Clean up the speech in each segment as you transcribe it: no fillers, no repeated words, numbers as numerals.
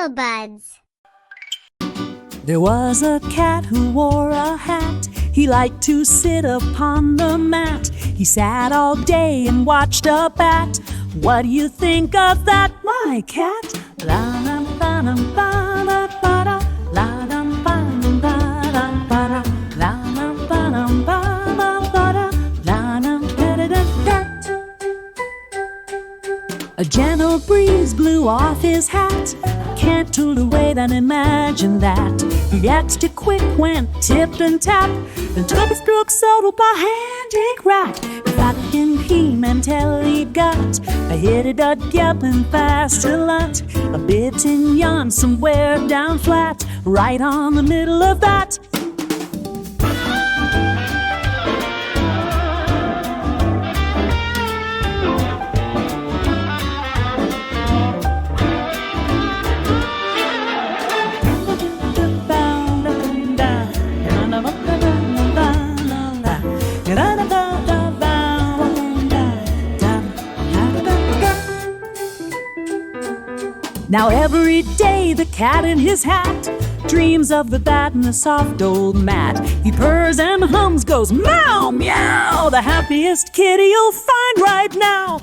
Buds. There was a cat who wore a hat. He liked to sit upon the mat. He sat all day and watched a bat. What do you think of that, my cat? La-dum-ba-dum-ba-da-ba-da, la-dum-ba-dum-ba-da-ba-da, la-dum-ba-dum-ba-da-ba-da, la-dum-ba-da-da-da. A gentle breeze blew off his hat. Can't tool away, then imagine that. He acted quick, went tip and tap, then took a stroke solo by handy crack. Fucking He-Man-telly got a hit a gapping fast a lot. A bit in yawn somewhere down flat, right on the middle of that. Now every day the cat in his hat dreams of the bat and the soft old mat. He purrs and hums, goes meow meow, the happiest kitty you'll find right now.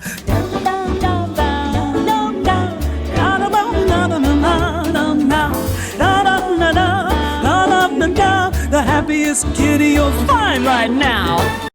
The happiest kitty you'll find right now.